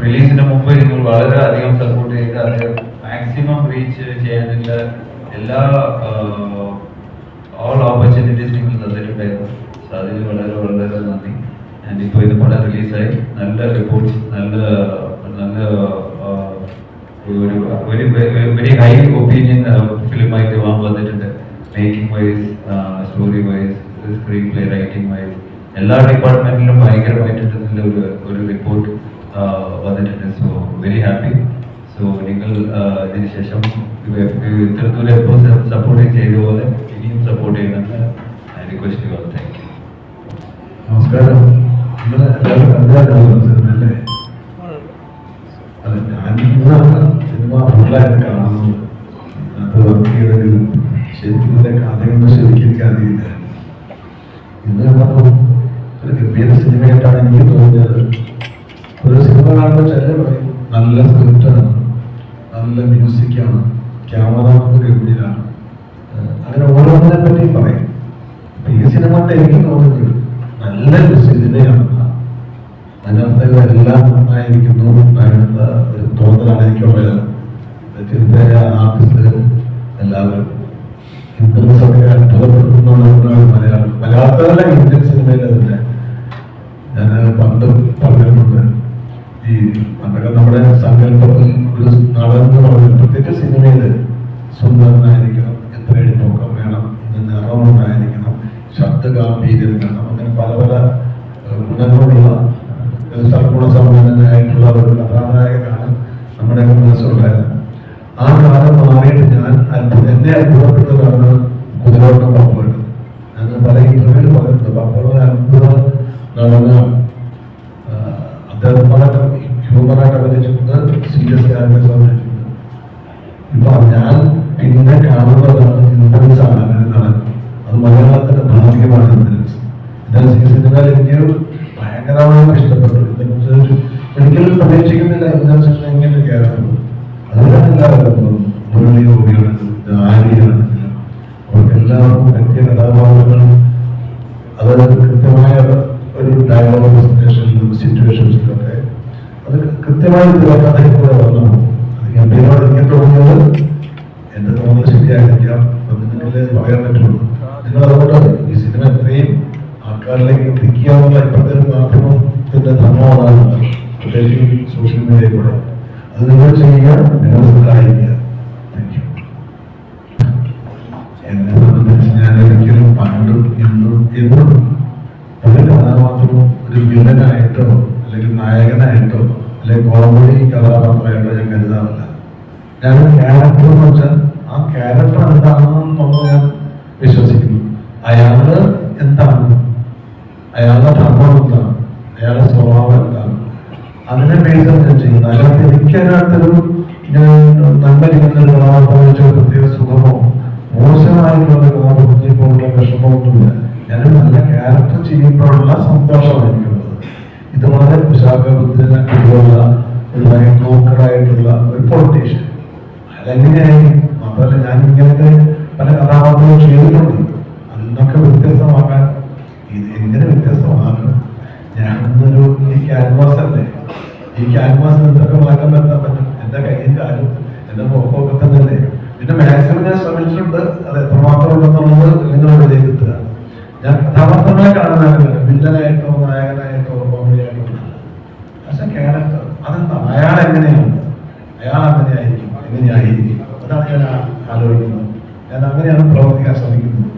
റിലീസിന് മുമ്പ് നിങ്ങൾ വളരെയധികം സപ്പോർട്ട് ചെയ്ത് അത് മാക്സിമം റീച്ച് ചെയ്യാനുള്ള എല്ലാ ഓൾ ഓപ്പർച്യൂണിറ്റീസ് നിങ്ങൾ തന്നിട്ടുണ്ടായിരുന്നു. സോ അതിൽ വളരെ വളരെ നന്ദി. ആൻഡ് ഇപ്പോൾ ഇത് പടം റിലീസായി നല്ല റിപ്പോർട്ട്സ്, നല്ല നല്ല ഒരു വെരി ഹൈ ഒപ്പീനിയൻ ഫിലിമായിട്ട് വന്നിട്ടുണ്ട്. Making wise, story wise, screenplay, writing wise എല്ലാ ഡിപ്പാർട്ട്മെന്റിലും ഭയങ്കരമായിട്ടുള്ള ഒരു റിപ്പോർട്ട് വന്നിട്ടുണ്ട്. So very happy. സോ നിങ്ങൾ ഇതിന് ശേഷം ഇത്തരത്തിലുള്ള എപ്പോൾ സപ്പോർട്ട് ചെയ്ത പോലെ ഇനിയും സപ്പോർട്ട് ചെയ്യണമെന്ന് റിക്വസ്റ്റ് ചെയ്യുക. Thank you. നമസ്കാരം. നിങ്ങൾ എല്ലാവരും കണ്ടായിരുന്നു സിനിമയല്ലേ? അല്ല, ഞാൻ സിനിമ ഫുള്ളായിട്ട് കാണുന്നു. അത് വർക്ക് ചെയ്തെങ്കിലും ശരിക്കും ഇതിൻ്റെ കഥയൊന്നും ശരിക്കും എനിക്ക് അറിയില്ല. ഇന്ന് പറഞ്ഞു ഒരു ഗംഭീര സിനിമയായിട്ടാണ് എനിക്ക് തോന്നിയത്. ഒരു സിനിമ കാണുമ്പോൾ ചില പറയും നല്ല സ്ക്രിപ്റ്റാണ്, നല്ല മ്യൂസിക്കാണ്, ക്യാമറ ഗംഭീരാണ്, അങ്ങനെ ഓരോന്നിനെ പറ്റി പറയും. ഈ സിനിമ എനിക്ക് തോന്നുന്നത് നല്ലൊരു സിനിമയാണ്. അതിനകത്ത് എല്ലാം നന്നായിരിക്കുന്നു. അതിനകത്ത് ഒരു തോന്നലാണ് എനിക്കുള്ളത്. ചിന്തയ ആർട്ടിസ്റ്റ് എല്ലാവരും ഹിന്ദുസൊക്കെ അത്ഭുതപ്പെടുത്തുന്നതാണ് മലയാളത്തിലല്ല ഇന്ത്യൻ സിനിമയിൽ തന്നെ. ഞാൻ പണ്ട് പറഞ്ഞിട്ടുണ്ട്, ഈ പണ്ടൊക്കെ നമ്മുടെ സങ്കല്പത്തിൽ ഒരു നടൻ എന്ന് പറയുന്നത് പ്രത്യേകിച്ച് സിനിമയിൽ സുന്ദരനായിരിക്കണം, എത്രയടി പൊക്കം വേണം, ഇന്ന് നിറമുണ്ടായിരിക്കണം, ശബ്ദഗാംഭീര്യം വേണം, അങ്ങനെ പല പല ഗുണങ്ങളുള്ള സർഗുണസമ്പന്നനായിട്ടുള്ള ഒരു കഥാനായകനാണ് നമ്മുടെ മനസ്സിലുണ്ടായത്. ആ കാലം മാറിയിട്ട് ഞാൻ എന്നെ അത്ഭുതപ്പെട്ടതാണ് കുതിരോട്ടം പപ്പുണ്ട്. ഞാൻ പല ഇന്റർവ്യൂവിൽ പറഞ്ഞിട്ടുണ്ട്, പപ്പയുടെ അത്ഭുതം നടന്ന അദ്ദേഹം വളരെ ഹ്യൂമറായിട്ട് അഭിനയിച്ചിട്ടുണ്ട്, സീരിയസ് ക്യാരക്ടേഴ്സ് അഭിനയിച്ചിട്ടുണ്ട്. ഇപ്പൊ ഞാൻ പിന്നെ കാണുന്നതാണ് ഇന്ദ്രൻസ് ആണ് അങ്ങനെ നടൻ. അത് മലയാളത്തിന്റെ ഭാഗ്യമാണ് ഇന്ദ്രൻസ്. ഈ സിനിമയിൽ എനിക്ക് ഭയങ്കരമായി ഇഷ്ടപ്പെട്ടു. ഒരിക്കലും പ്രതീക്ഷിക്കുന്നില്ല ഇന്ദ്രൻസ് എങ്ങനെ ഒരു ക്യാരക്ടർ. അതുകൊണ്ടാണ് എല്ലാവരും മുരളി ഗോപിയാണെങ്കിലും ആര്യയാണെങ്കിലും അവർക്ക് എല്ലാവർക്കും പറ്റിയ കഥാപാത്രങ്ങളും അത് കൃത്യമായ ഒരു ഡയലോഗ് പ്രസന്റേഷനിലും സിറ്റുവേഷൻസിലൊക്കെ അത് കൃത്യമായി കഥയിൽ കൂടെ വന്നു. അത് ഗംഭീരമാണ് എനിക്ക് തോന്നിയത്. എന്റെ തോന്നൽ ശരിയായിരിക്കാം, നിങ്ങൾക്ക് പറയാൻ പറ്റുള്ളൂ. നിങ്ങൾ അതുകൊണ്ട് ഈ സിനിമ എത്രയും ആൾക്കാരിലേക്ക് എത്തിക്കുക എന്നുള്ള ഇപ്പോഴത്തെ മാധ്യമത്തിന്റെ ധർമ്മമാണ്, പ്രത്യേകിച്ച് സോഷ്യൽ മീഡിയയിൽ കൂടെ. അത് നിങ്ങൾ ചെയ്യുക, നിങ്ങൾ സഹായിക്കുക. Thank you. എന്നെ സംബന്ധിച്ച് ഞാൻ ഒരിക്കലും പണ്ടും എന്നും ഒരു കഥാപാത്രവും ഒരു വില്ലനായിട്ടോ അല്ലെങ്കിൽ നായകനായിട്ടോ അല്ലെങ്കിൽ കോമഡി കഥാപാത്രമായിട്ടോ ഞാൻ കരുതാറില്ല. ഞാൻ ക്യാരക്ടർ എന്ന് വെച്ചാൽ ആ ക്യാരക്ടർ എന്താണെന്നുള്ളത് ഞാൻ വിശ്വസിക്കുന്നു. അയാള് എന്താണ്, അയാളുടെ ധർമ്മം എന്താണ്, അയാളുടെ സ്വഭാവം എന്താണ്, അതിനെ ബേസ് ഞാൻ ചെയ്യുന്നത്. അതിനകത്ത് എനിക്കതിനകത്തൊരു ഞാൻ നന്മ ചെയ്യുന്ന കഥാപാത്രം വെച്ച പ്രത്യേക സുഖമോ മോശമായിട്ടുള്ള കഥാപാത്രത്തിലുള്ള വിഷമമൊന്നുമില്ല. ഞാനൊരു നല്ല ക്യാരക്ടർ ചെയ്യുമ്പോഴുള്ള സന്തോഷമാണ് എനിക്കുള്ളത്. ഇത് വളരെ വിശാഖബുദ്ധിയുള്ള ഒരു ഭയങ്കരമായിട്ടുള്ള ഒരു പൊളിറ്റീഷ്യൻ അതെങ്ങനെയായി മാത്രമല്ല ഞാൻ ഇങ്ങനത്തെ പല കഥാപാത്രങ്ങളും ചെയ്തിട്ടുണ്ട്. അതിനൊക്കെ വ്യത്യസ്തമാക്കാൻ ഇത് എങ്ങനെ വ്യത്യസ്തമാക്കണം? ഞാനൊരു ഈ ക്യാൻവാസ് അല്ലേ, ഈ ക്യാൻവാസിന് എന്തൊക്കെ മാറ്റം വരുത്താൻ പറ്റും? എന്റെ കയ്യും കാലും എന്റെ മുഖമൊക്കെ തന്നെയല്ലേ. പിന്നെ മാക്സിമം ഞാൻ ശ്രമിച്ചിട്ടുണ്ട്. അത് എത്രമാത്രം ഉണ്ടെന്നുള്ളത് നിങ്ങളോട് വിലയിരുത്തുക. ഞാൻ കഥാപാത്രങ്ങളെ കാണുന്നതല്ല, വില്ലനായിട്ടോ നായകനായിട്ടോ കോമഡിയായിട്ടോ. പക്ഷെ ക്യാരക്ടർ അതെന്താ, അയാൾ എങ്ങനെയാണ്, അയാൾ അങ്ങനെയായിരിക്കും, എങ്ങനെയായിരിക്കും, അതാണ് ഞാൻ ആലോചിക്കുന്നത്. ഞാൻ അങ്ങനെയാണ് പ്രവർത്തിക്കാൻ ശ്രമിക്കുന്നത്.